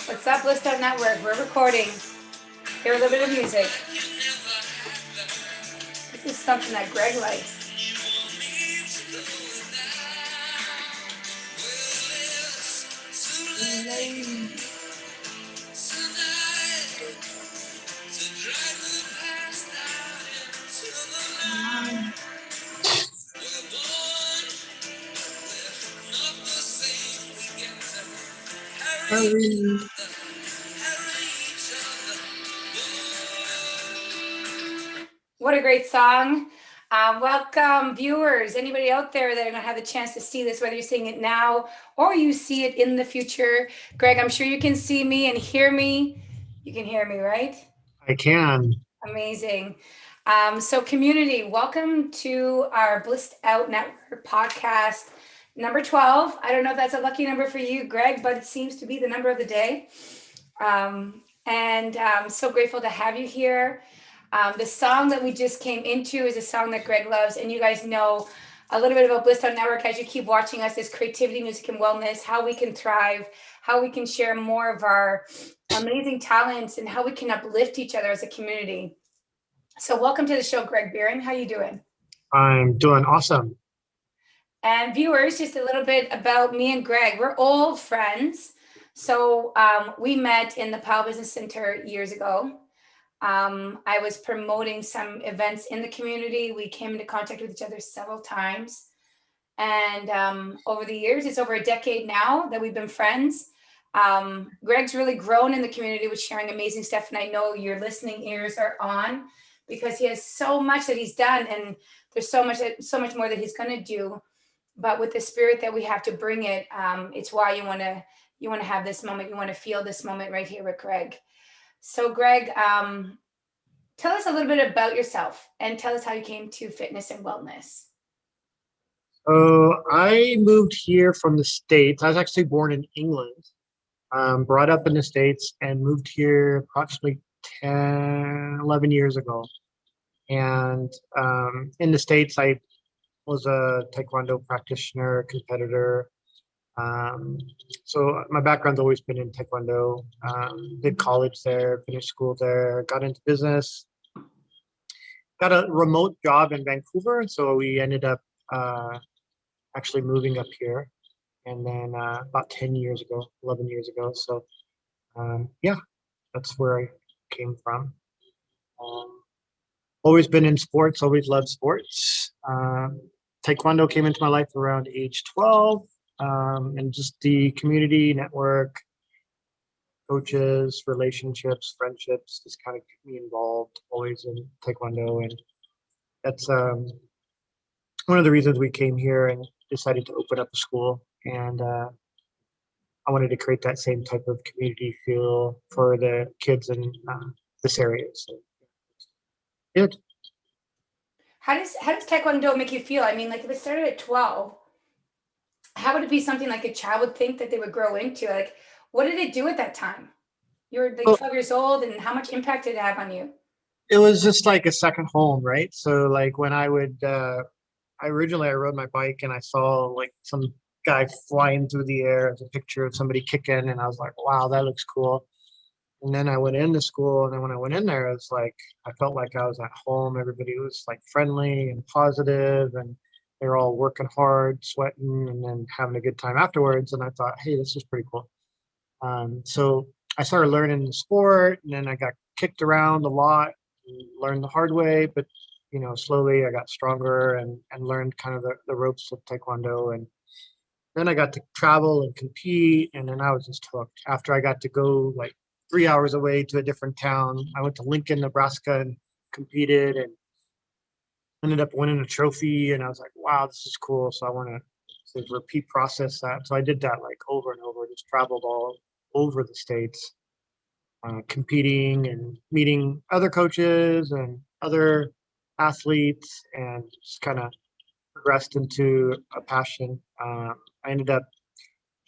What's up, BlisstOut Network? We're recording. Hear a little bit of music. This is something that Greg likes. What a great song. Welcome, viewers. Anybody out there that are going to have the chance to see this, whether you're seeing it now or you see it in the future. Greg, I'm sure you can see me and hear me. You can hear me, right? I can. Amazing. So community, welcome to our BlisstOut Network podcast, number 12. I don't know if that's a lucky number for you, Greg, but it seems to be the number of the day. And I'm so grateful to have you here. The song that we just came into is a song that Greg loves, and you guys know a little bit about BlisstOut Network as you keep watching us, is creativity, music, and wellness, how we can thrive, how we can share more of our amazing talents, and how we can uplift each other as a community. So welcome to the show, Greg Birring. How you doing? I'm doing awesome. And viewers, just a little bit about me and Greg. We're old friends. So we met in the Powell Business Center years ago. I was promoting some events in the community. We came into contact with each other several times. And over the years, it's over a decade now that we've been friends. Greg's really grown in the community with sharing amazing stuff. And I know your listening ears are on because he has so much that he's done. And there's so much more that he's going to do. But with the spirit that we have to bring it, it's why you want to have this moment. You want to feel this moment right here with Greg. So Greg, tell us a little bit about yourself and tell us how you came to fitness and wellness. So I moved here from the States. I was actually born in England, brought up in the States, and moved here approximately 10, 11 years ago. And in the States, I was a Taekwondo practitioner, competitor. So my background's always been in Taekwondo. Did college there, finished school there, got into business, got a remote job in Vancouver. So we ended up actually moving up here. And then about 10 years ago, 11 years ago. So yeah, that's where I came from. Always been in sports, always loved sports. Taekwondo came into my life around age 12. And just the community network, coaches, relationships, friendships, just kind of kept me involved always in Taekwondo. And that's one of the reasons we came here and decided to open up a school. And I wanted to create that same type of community feel for the kids in this area. So good. How does Taekwondo make you feel? I mean, like if it started at 12, how would it be something like a child would think that they would grow into? Like, what did it do at that time? You were like 12 years old, and how much impact did it have on you? It was just like a second home, right? So like when I would, I rode my bike and I saw like some guy flying through the air as a picture of somebody kicking, and I was like, wow, that looks cool. And then I went into school, and then when I went in there, it's like I felt like I was at home. Everybody was like friendly and positive, and they were all working hard, sweating, and then having a good time afterwards. And I thought, hey, this is pretty cool. So I started learning the sport, and then I got kicked around a lot, and learned the hard way. But slowly I got stronger and learned kind of the ropes of Taekwondo. And then I got to travel and compete, and then I was just hooked. After I got to go like 3 hours away to a different town, I went to Lincoln, Nebraska, and competed, and ended up winning a trophy. And I was like, wow, this is cool. So I want to repeat process that. So I did that like over and over. Just traveled all over the States, competing and meeting other coaches and other athletes, and just kind of progressed into a passion. I ended up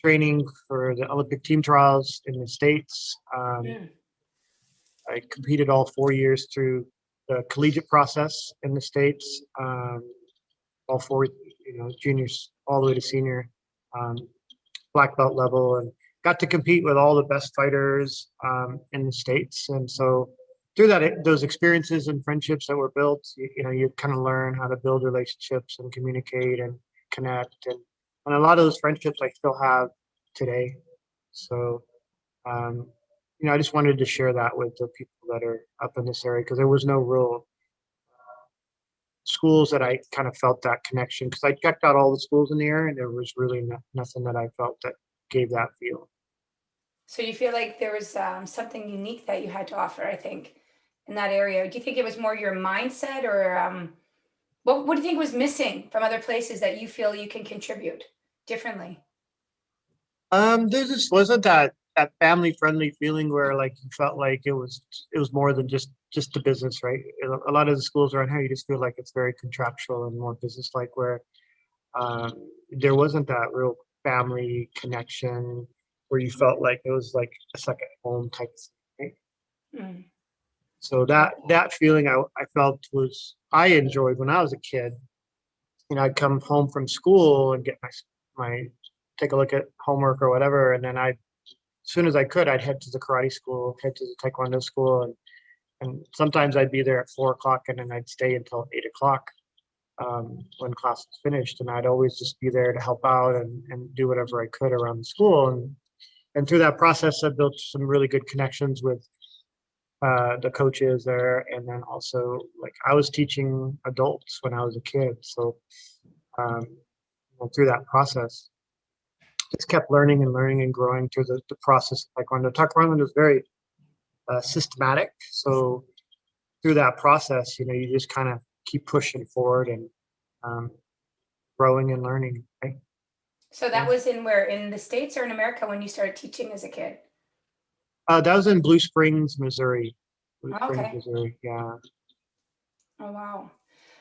training for the Olympic team trials in the States. I competed all 4 years through the collegiate process in the States, all four, juniors all the way to senior. black belt level, and got to compete with all the best fighters in the States. And so through that, those experiences and friendships that were built, you kind of learn how to build relationships and communicate and connect. And a lot of those friendships I still have today. So, um, I just wanted to share that with the people that are up in this area, because there was no real schools that I kind of felt that connection, because I checked out all the schools in the area and there was really nothing that I felt that gave that feel. So you feel like there was something unique that you had to offer, I think, in that area. Do you think it was more your mindset, or what do you think was missing from other places that you feel you can contribute differently? There just wasn't that family friendly feeling where like you felt like it was more than just the business, right? A lot of the schools around here, you just feel like it's very contractual and more business like, where there wasn't that real family connection where you felt like it was like a second home type of thing, right? Mm. So that feeling I felt was I enjoyed when I was a kid. I'd come home from school and get my take a look at homework or whatever, and then as soon as I could, I'd head to the karate school, head to the taekwondo school, and sometimes I'd be there at 4 o'clock, and then I'd stay until 8 o'clock when class was finished, and I'd always just be there to help out and do whatever I could around the school, and through that process, I built some really good connections with the coaches there, and then also like I was teaching adults when I was a kid, so um, through that process, just kept learning and learning and growing through the process of taekwondo. Taekwondo is very systematic, so through that process, you just kind of keep pushing forward and um, growing and learning. Right? So that Yeah. was in where, in the States or in America, when you started teaching as a kid? That was in Blue Springs, Missouri. Blue Springs, Okay. Missouri. Yeah. Oh, wow.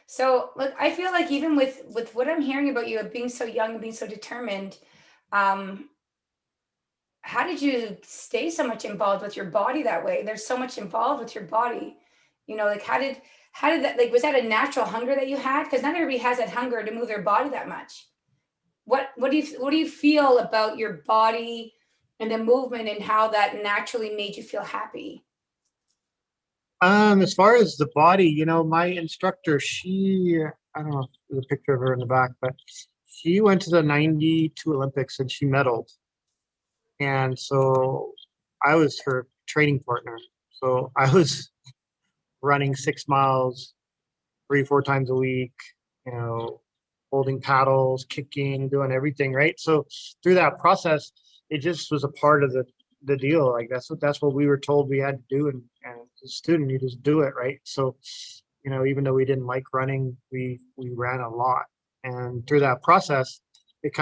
So look, I feel like even with what I'm hearing about you, of being so young and being so determined, um, how did you stay so much involved with your body that way? There's so much involved with your body. Like how did that, like, was that a natural hunger that you had? Because not everybody has that hunger to move their body that much. What do you feel about your body and the movement and how that naturally made you feel happy? As far as the body, my instructor, I don't know if there's a picture of her in the back, but she went to the 92 Olympics and she medaled. And so I was her training partner. So I was running 6 miles 3, 4 times a week, you know, holding paddles, kicking, doing everything, right? So through that process, it just was a part of the deal. Like that's what we were told we had to do, and as a student, you just do it, right? So, even though we didn't like running, we ran a lot, and through that process, it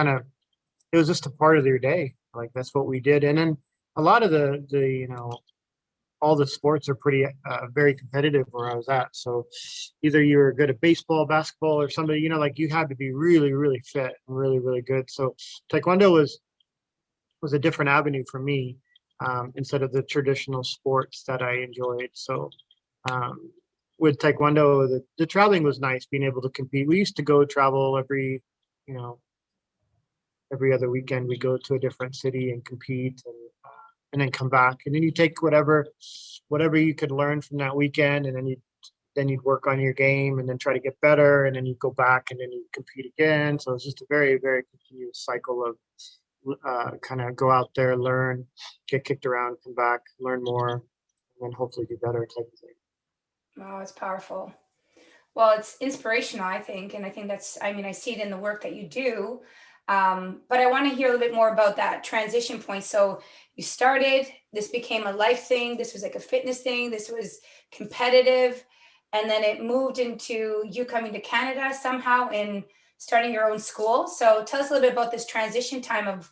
was just a part of your day. Like that's what we did, and then a lot of the all the sports are pretty very competitive where I was at. So either you were good at baseball, basketball, or somebody, like you had to be really, really fit and really, really good. So Taekwondo was a different avenue for me instead of the traditional sports that I enjoyed. So um, with Taekwondo, the traveling was nice, being able to compete. We used to go travel you know, every other weekend. We go to a different city and compete, and then come back, and then you take whatever you could learn from that weekend, and then you'd work on your game and then try to get better, and then you go back and then you compete again. So it's just a very, very continuous cycle of kind of go out there, learn, get kicked around, come back, learn more, and then hopefully do better type of thing. Wow, it's powerful. Well, it's inspirational, I think. And I think I mean, I see it in the work that you do. But I want to hear a little bit more about that transition point. So you started, this became a life thing. This was like a fitness thing. This was competitive. And then it moved into you coming to Canada somehow and starting your own school. So tell us a little bit about this transition time of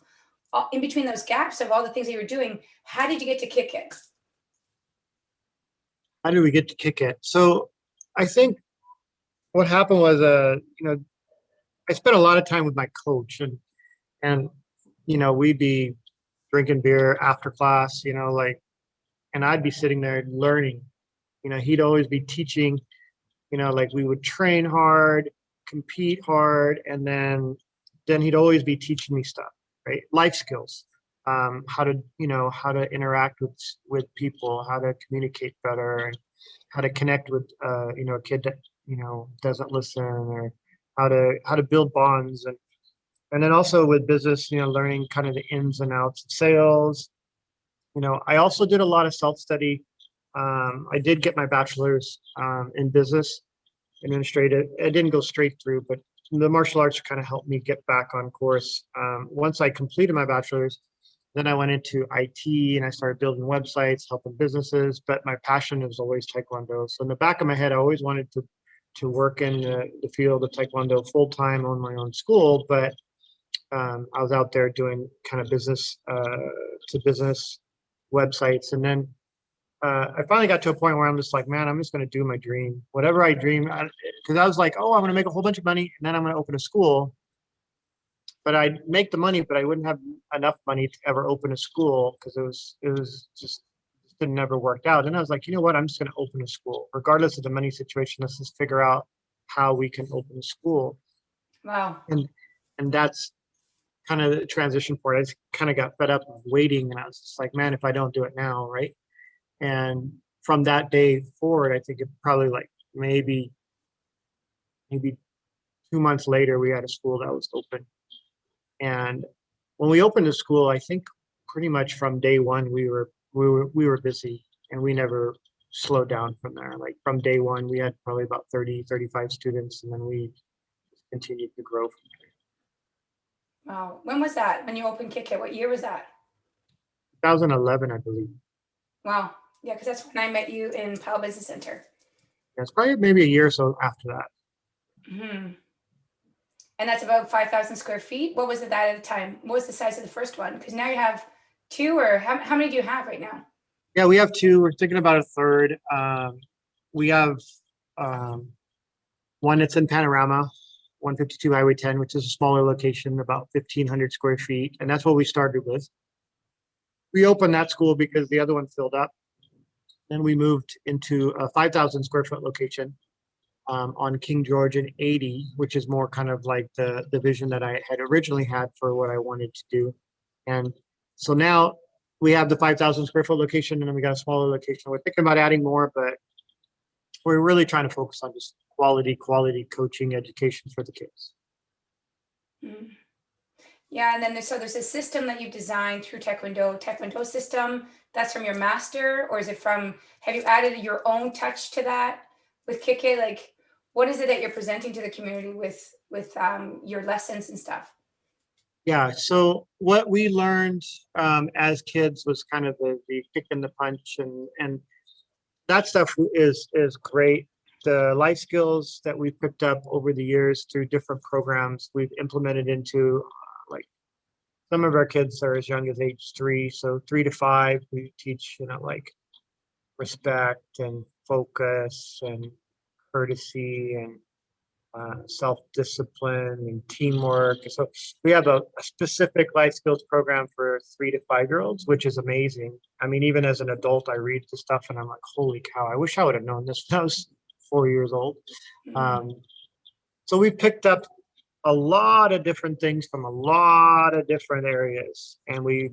in between those gaps of all the things that you were doing. How did you get to Kickit? How did we get to kick it? So I think what happened was, I spent a lot of time with my coach, and we'd be drinking beer after class, like, and I'd be sitting there learning. He'd always be teaching, like we would train hard, compete hard, and then he'd always be teaching me stuff. right? Life skills, how to, how to interact with people, how to communicate better, and how to connect with, a kid that, doesn't listen, or how to build bonds. And then also with business, learning kind of the ins and outs of sales. I also did a lot of self-study. I did get my bachelor's in business administrative. I didn't go straight through, but the martial arts kind of helped me get back on course. Once I completed my bachelor's, then I went into IT and I started building websites, helping businesses. But my passion was always Taekwondo. So in the back of my head, I always wanted to work in the field of Taekwondo full time on my own school. But I was out there doing kind of business to business websites, and then I finally got to a point where I'm just like, man, I'm just going to do my dream, whatever I dream. Because I was like, oh, I'm going to make a whole bunch of money, and then I'm going to open a school. But I'd make the money, but I wouldn't have enough money to ever open a school, because it was just it never worked out. And I was like, you know what? I'm just going to open a school, regardless of the money situation. Let's just figure out how we can open a school. Wow. And that's kind of the transition point. I just kind of got fed up of waiting, and I was just like, man, if I don't do it now, right? And from that day forward, I think it probably like maybe 2 months later, we had a school that was open. And when we opened the school, I think pretty much from day one, we were busy, and we never slowed down from there. Like from day one, we had probably about 35 students, and then we continued to grow from there. Wow. When was that? When you opened Kickit? What year was that? 2011, I believe. Wow. Yeah, because that's when I met you in Powell Business Center. Yeah, it's probably maybe a year or so after that. Mm-hmm. And that's about 5,000 square feet. What was it that at the time? What was the size of the first one? Because now you have two, or how many do you have right now? Yeah, we have two. We're thinking about a third. We have one that's in Panorama, 152 Highway 10, which is a smaller location, about 1,500 square feet. And that's what we started with. We opened that school because the other one filled up. Then we moved into a 5,000 square foot location on King George and 80, which is more kind of like the vision that I had originally had for what I wanted to do. And so now we have the 5,000 square foot location, and then we got a smaller location. We're thinking about adding more, but we're really trying to focus on just quality coaching education for the kids. Mm. Yeah, and then there's a system that you designed through Taekwondo system. That's from your master, or is it from? Have you added your own touch to that with Kickit? Like, what is it that you're presenting to the community with your lessons and stuff? Yeah. So what we learned as kids was kind of the kick and the punch, and that stuff is great. The life skills that we've picked up over the years through different programs, we've implemented into like some of our kids are as young as age 3. So 3 to 5, we teach, like respect and focus and courtesy and self-discipline and teamwork. So we have a specific life skills program for 3 to 5-year-olds, which is amazing. I mean, even as an adult, I read the stuff and I'm like, holy cow, I wish I would have known this when I was 4 years old. So we picked up a lot of different things from a lot of different areas, and we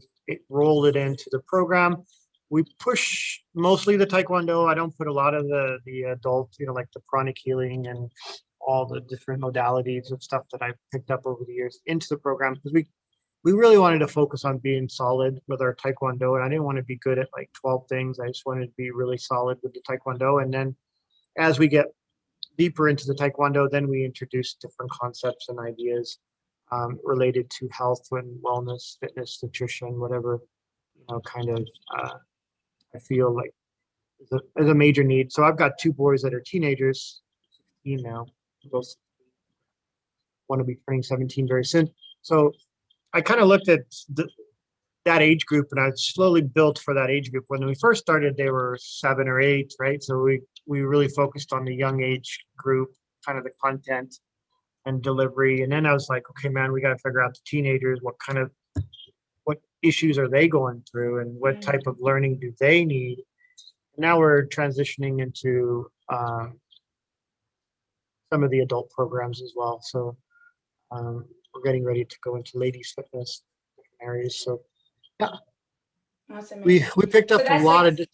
rolled it into the program. We push mostly the Taekwondo. I don't put a lot of the adult, like the pranic healing and all the different modalities of stuff that I've picked up over the years into the program, because we really wanted to focus on being solid with our Taekwondo. And I didn't want to be good at like 12 things. I just wanted to be really solid with the Taekwondo. And then as we get deeper into the Taekwondo, then we introduce different concepts and ideas related to health and wellness, fitness, nutrition, whatever, kind of I feel like is a major need. So I've got 2 boys that are teenagers, 16 now, both want to be turning 17 very soon. So I kind of looked at that age group, and I slowly built for that age group. When we first started, they were 7 or 8, right? So we really focused on the young age group, kind of the content and delivery. And then I was like, okay, man, we got to figure out the teenagers. What issues are they going through, and what type of learning do they need? Now we're transitioning into some of the adult programs as well. So we're getting ready to go into ladies fitness, areas. So yeah, That's we amazing. picked So up a that's like, lot of that's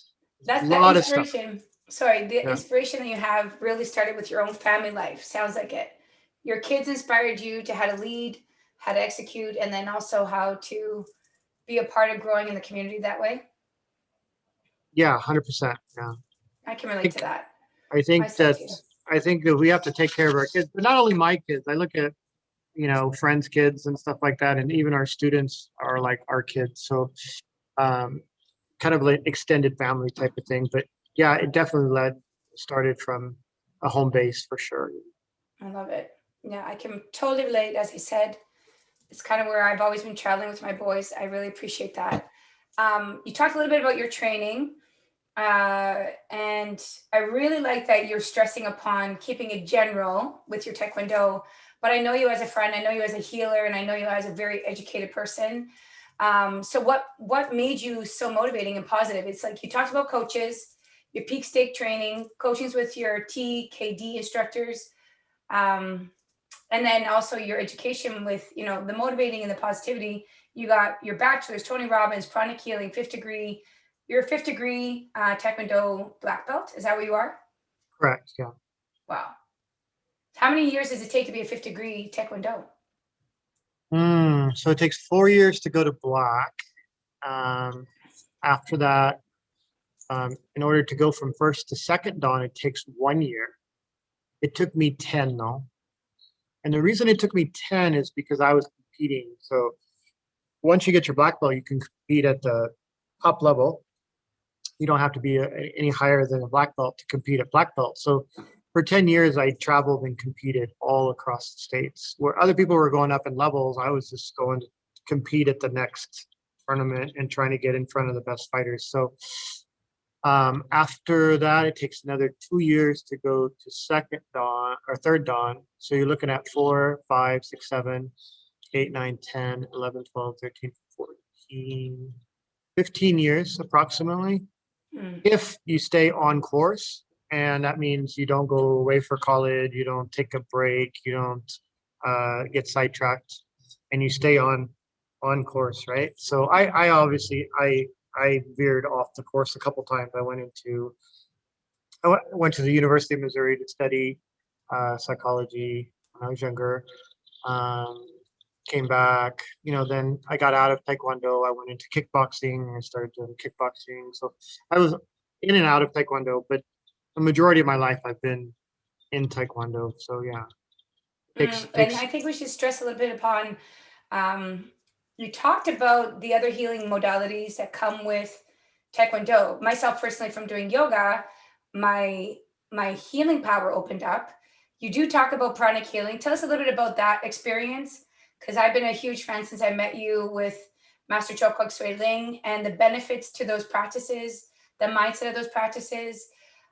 that lot of stuff. inspiration. Sorry, the Yeah. inspiration that you have really started with your own family life. Sounds like it. Your kids inspired you to how to lead, how to execute, and then also how to be a part of growing in the community that way. Yeah, 100%. Yeah. I can relate to think that. I think Myself that too. we have to take care of our kids, but not only my kids. I look at, friends' kids and stuff like that, and even our students are like our kids. So um, kind of like extended family type of thing. But yeah, it definitely started from a home base for sure. I love it. Yeah, I can totally relate. As I said, it's kind of where I've always been traveling with my boys. I really appreciate that. You talked a little bit about your training, and I really like that you're stressing upon keeping it general with your Taekwondo. But I know you as a friend, I know you as a healer, and I know you as a very educated person. So what made you so motivating and positive? It's like you talked about coaches, your peak stake training, coachings with your TKD instructors. Um, and then also your education with the motivating and the positivity. You got your bachelor's, Tony Robbins, pranic healing, fifth degree. You're a fifth degree Taekwondo black belt. Is that what you are? Correct. Yeah. Wow. How many years does it take to be a fifth degree Taekwondo? So it takes 4 years to go to black. After that, in order to go from first to second dan, it takes 1 year. It took me 10 though. And the reason it took me 10 is because I was competing. So once you get your black belt, you can compete at the top level. You don't have to be any higher than a black belt to compete at black belt. So for 10 years, I traveled and competed all across the states. Where other people were going up in levels, I was just going to compete at the next tournament and trying to get in front of the best fighters. So after that, it takes another 2 years to go to second dan or third dan. So you're looking at 4, 5, 6, 7, 8, 9, 10, 11, 12, 13, 14, 15 years approximately. Mm. If you stay on course, and that means you don't go away for college, you don't take a break, you don't get sidetracked, and you stay on course, right? So I obviously I veered off the course a couple times. I went to the University of Missouri to study psychology when I was younger. Um, Came back, then I got out of Taekwondo. I went into kickboxing and I started doing kickboxing. So I was in and out of Taekwondo, but the majority of my life I've been in Taekwondo. So yeah, And takes I think we should stress a little bit upon, um, you talked about the other healing modalities that come with Taekwondo. Myself personally, from doing yoga, my my healing power opened up. You do talk about pranic healing. Tell us a little bit about that experience, because I've been a huge fan since I met you with Master Choa Kok Sui Ling and the benefits to those practices, the mindset of those practices.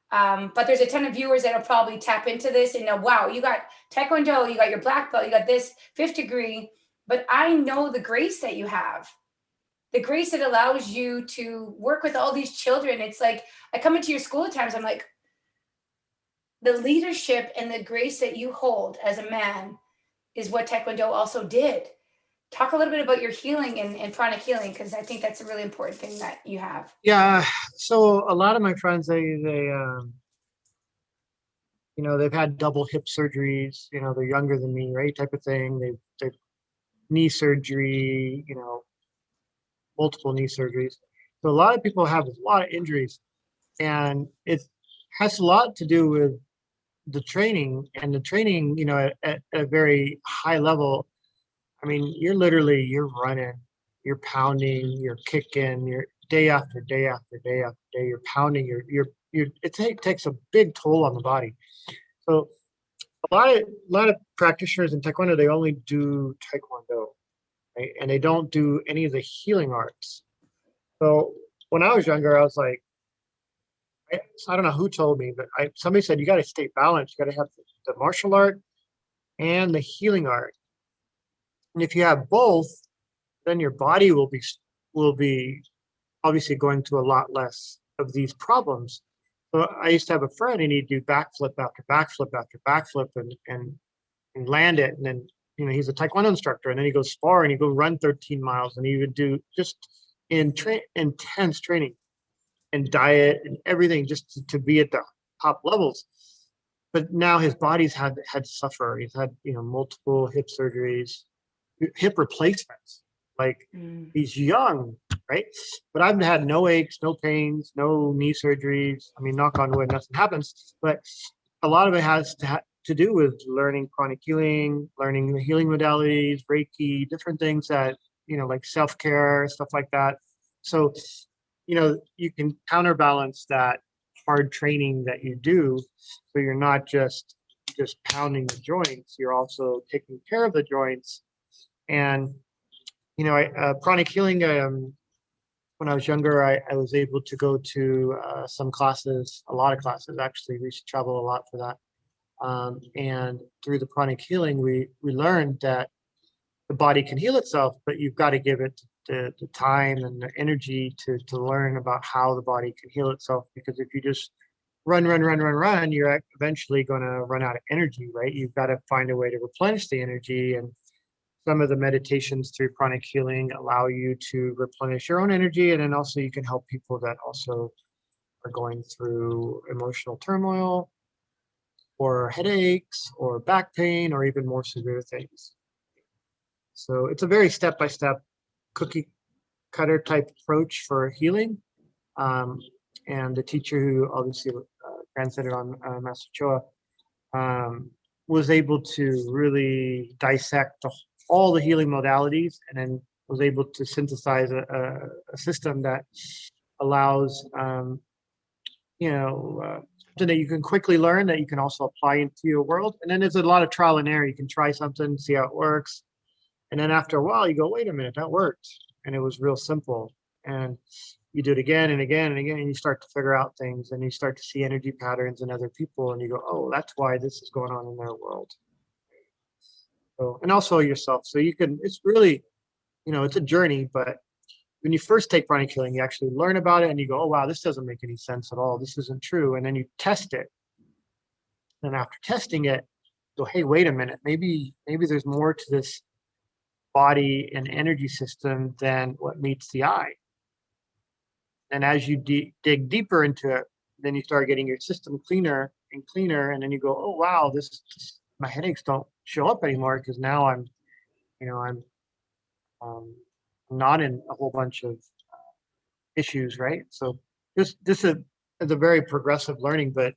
But there's a ton of viewers that'll probably tap into this and know, wow, you got Taekwondo, you got your black belt, you got this fifth degree. But I know the grace that you have, the grace that allows you to work with all these children. It's like I come into your school at times, I'm like, the leadership and the grace that you hold as a man is what Taekwondo also did. Talk a little bit about your healing and pranic healing, because I think that's a really important thing that you have. yeah. So a lot of my friends, they've had double hip surgeries. They're younger than me, right? Type of thing. They've knee surgery. Multiple knee surgeries. So a lot of people have a lot of injuries, and it has a lot to do with the training. And the training, at a very high level. I mean, you're running, you're pounding, you're kicking, you're day after day after day after day, you're pounding, takes a big toll on the body. So a lot of practitioners in Taekwondo, they only do Taekwondo, right? And they don't do any of the healing arts. So when I was younger, I was like, I don't know who told me, but somebody said you got to stay balanced. You got to have the martial art and the healing art. And if you have both, then your body will be obviously going through a lot less of these problems. So I used to have a friend and he'd do backflip after backflip after backflip and land it and then he's a Taekwondo instructor, and then he goes spar and he go run 13 miles, and he would do just intense training and diet and everything just to be at the top levels. But now his body's had to suffer. He's had multiple hip surgeries, hip replacements. Like he's young, right? But I've had no aches, no pains, no knee surgeries. I mean, knock on wood, nothing happens. But a lot of it has to do with learning chronic healing, learning the healing modalities, Reiki, different things that, like self-care, stuff like that. So, you can counterbalance that hard training that you do. So you're not just pounding the joints, you're also taking care of the joints. And, chronic healing, when I was younger, I was able to go to some classes, a lot of classes, actually. We used to travel a lot for that. And through the chronic healing, we learned that the body can heal itself, but you've got to give it the time and the energy to learn about how the body can heal itself. Because if you just run, you're eventually going to run out of energy, right? You've got to find a way to replenish the energy. And some of the meditations through chronic healing allow you to replenish your own energy. And then also you can help people that also are going through emotional turmoil or headaches or back pain or even more severe things. So it's a very step-by-step cookie cutter type approach for healing. And the teacher who obviously transcended on Master Choa was able to really dissect all the healing modalities, and then was able to synthesize a system that allows something that you can quickly learn, that you can also apply into your world. And then there's a lot of trial and error. You can try something, see how it works. And then after a while, you go, wait a minute, that worked. And it was real simple. And you do it again and again and again, and you start to figure out things, and you start to see energy patterns in other people, and you go, oh, that's why this is going on in their world. So, and also yourself. So you can, it's really, it's a journey, but when you first take chronic healing, you actually learn about it and you go, oh, wow, this doesn't make any sense at all. This isn't true. And then you test it. And after testing it, you go, hey, wait a minute, maybe there's more to this body and energy system than what meets the eye. And as you dig deeper into it, then you start getting your system cleaner and cleaner. And then you go, oh, wow, my headaches don't show up anymore, because now I'm not in a whole bunch of issues, right? So this is a very progressive learning. But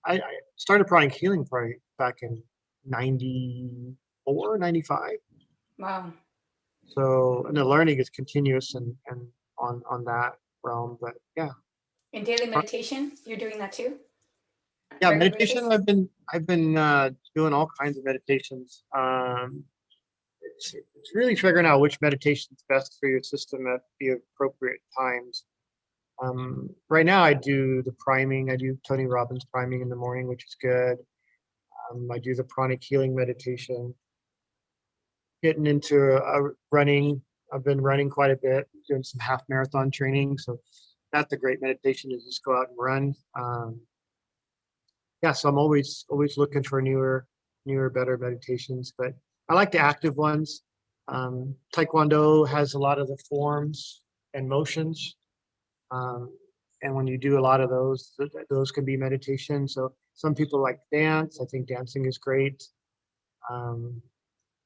I started chronic healing probably back in 94, 95. Wow. So, and the learning is continuous and on that realm. But yeah. In daily meditation, you're doing that too? Yeah, meditation. I've been doing all kinds of meditations. It's really figuring out which meditation is best for your system at the appropriate times. Right now, I do the priming. I do Tony Robbins priming in the morning, which is good. I do the pranic healing meditation. Getting into running. I've been running quite a bit, doing some half marathon training. So that's a great meditation, to just go out and run. So I'm always looking for newer, better meditations, but I like the active ones. Taekwondo has a lot of the forms and motions. And when you do a lot of those can be meditation. So some people like dance. I think dancing is great.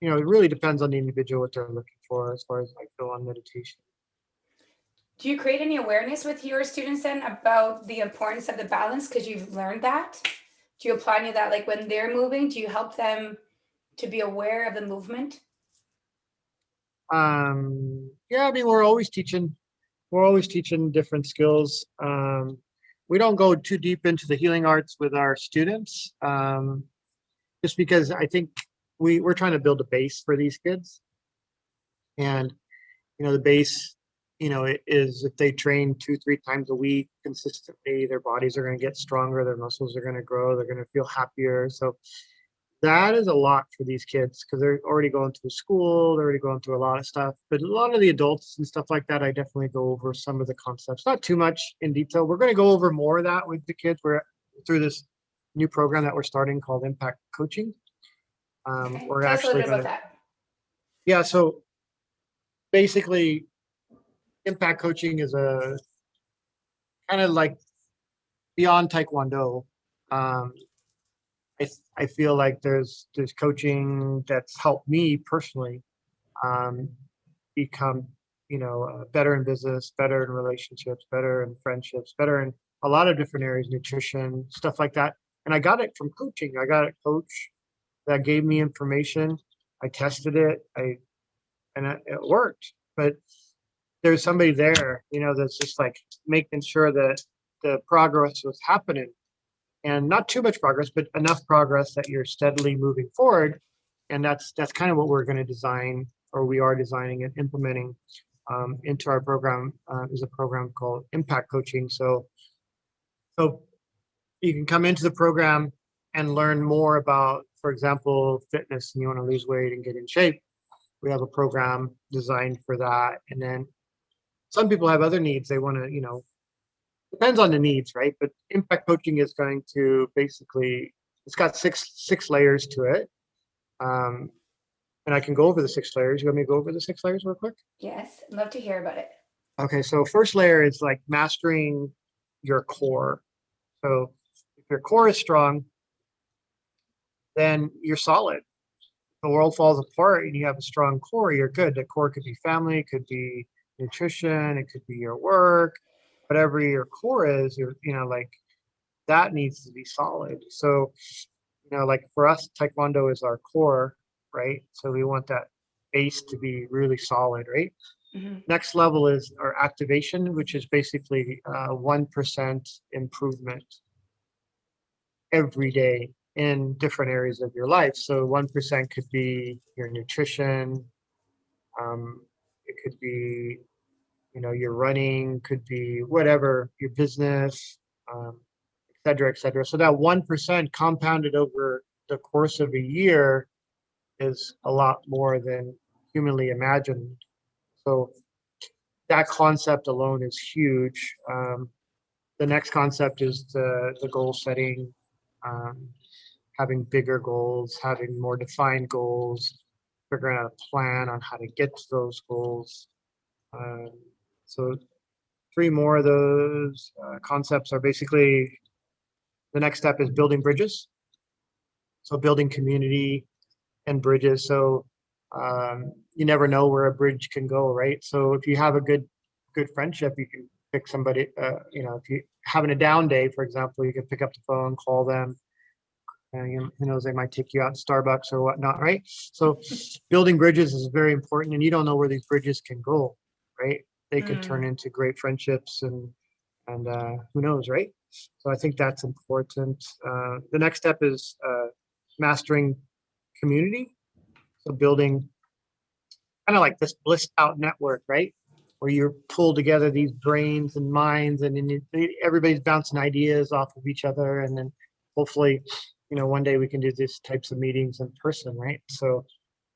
It really depends on the individual, what they're looking for as far as like go on meditation. Do you create any awareness with your students then about the importance of the balance, because you've learned that? Do you apply any of that, like when they're moving? Do you help them to be aware of the movement? Yeah, I mean, we're always teaching different skills. We don't go too deep into the healing arts with our students, just because I think we're trying to build a base for these kids. And the base, it is, if they train 2-3 times a week consistently, their bodies are going to get stronger, their muscles are going to grow, they're going to feel happier. So that is a lot for these kids, because they're already going through school, they're already going through a lot of stuff. But a lot of the adults and stuff like that, I definitely go over some of the concepts, not too much in detail. We're going to go over more of that with the kids. We're through this new program that we're starting called Impact Coaching. Okay. We're Tell us a little actually bit going about to, that. yeah. So basically, impact coaching is a kind of like beyond Taekwondo. Um, I feel like there's coaching that's helped me personally um, become, better in business, better in relationships, better in friendships, better in a lot of different areas, nutrition, stuff like that. And I got it from coaching. I got a coach that gave me information. I tested it. It worked. But there's somebody there, that's just like making sure that the progress was happening, and not too much progress, but enough progress that you're steadily moving forward. And that's kind of what we're going to design, or we are designing and implementing into our program. Is a program called Impact Coaching. So you can come into the program and learn more about, for example, fitness, and you want to lose weight and get in shape. We have a program designed for that. And then some people have other needs. They want to, depends on the needs, right? But impact coaching is going to basically, it's got six layers to it. Um, and I can go over the 6 layers. You want me to go over the 6 layers real quick? Yes, I'd love to hear about it. Okay, so first layer is like mastering your core. So if your core is strong, then you're solid. The world falls apart and you have a strong core, you're good. The core could be family, it could be nutrition, it could be your work, whatever your core is, like that needs to be solid. So, like for us, Taekwondo is our core, right? So we want that base to be really solid, right? Mm-hmm. Next level is our activation, which is basically 1% improvement every day in different areas of your life. So 1% could be your nutrition. It could be, your running, could be whatever, your business, et cetera, et cetera. So that 1% compounded over the course of a year is a lot more than humanly imagined. So that concept alone is huge. The next concept is the goal setting, um, having bigger goals, having more defined goals, figuring out a plan on how to get to those goals. Um, so 3 more of those concepts are basically, the next step is building bridges. So building community and bridges. So you never know where a bridge can go, right? So if you have a good friendship, you can pick somebody. If you having a down day, for example, you can pick up the phone, call them. Who knows, they might take you out to Starbucks or whatnot, right? So building bridges is very important, and you don't know where these bridges can go, right? They could turn into great friendships, and who knows, right? So I think that's important. The next step is mastering community. So building kind of like this BlisstOut network, right? Where you pull together these brains and minds, and then everybody's bouncing ideas off of each other, and then hopefully, one day we can do these types of meetings in person, right? So,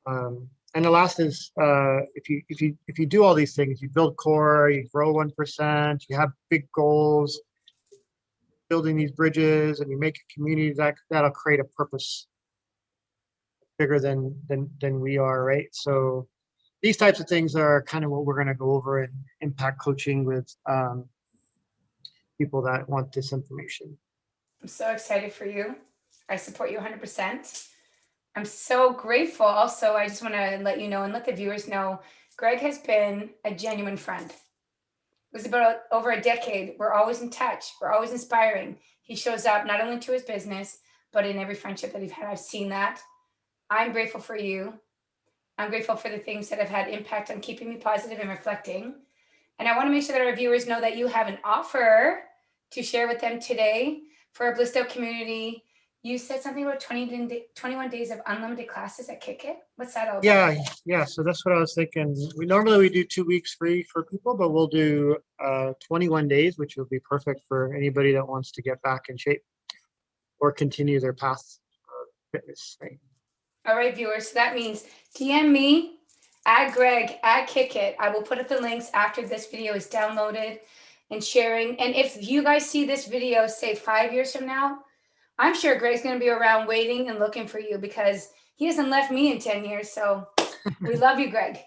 and the last is if you do all these things, you build core, you grow 1%, you have big goals, building these bridges, and you make a community that'll create a purpose bigger than we are, right? So these types of things are kind of what we're going to go over in impact coaching with people that want this information. I'm so excited for you. I support you 100%. I'm so grateful. Also, I just want to let you know and let the viewers know, Greg has been a genuine friend. It was about over a decade. We're always in touch. We're always inspiring. He shows up not only to his business, but in every friendship that we've had. I've seen that. I'm grateful for you. I'm grateful for the things that have had impact on keeping me positive and reflecting. And I want to make sure that our viewers know that you have an offer to share with them today for our BlisstOut community. You said something about 21 days of unlimited classes at Kickit. What's that all about? Yeah. So that's what I was thinking. We do 2 weeks free for people, but we'll do 21 days, which will be perfect for anybody that wants to get back in shape or continue their path of fitness. Right? All right, viewers. So that means DM me, add Greg, add Kickit. I will put up the links after this video is downloaded and sharing. And if you guys see this video, say 5 years from now, I'm sure Greg's going to be around waiting and looking for you because he hasn't left me in 10 years. So we love you, Greg.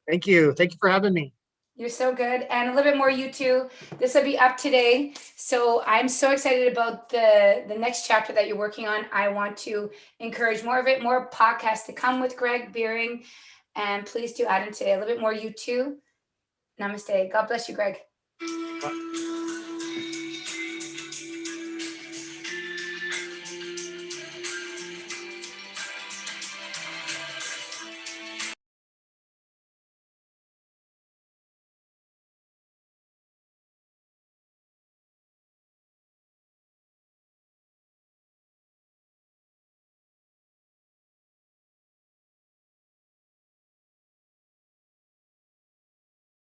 Thank you. Thank you for having me. You're so good. And a little bit more you too. This will be up today. So I'm so excited about the next chapter that you're working on. I want to encourage more of it, more podcasts to come with Greg Birring. And please do add in today a little bit more you too. Namaste. God bless you, Greg. Bye.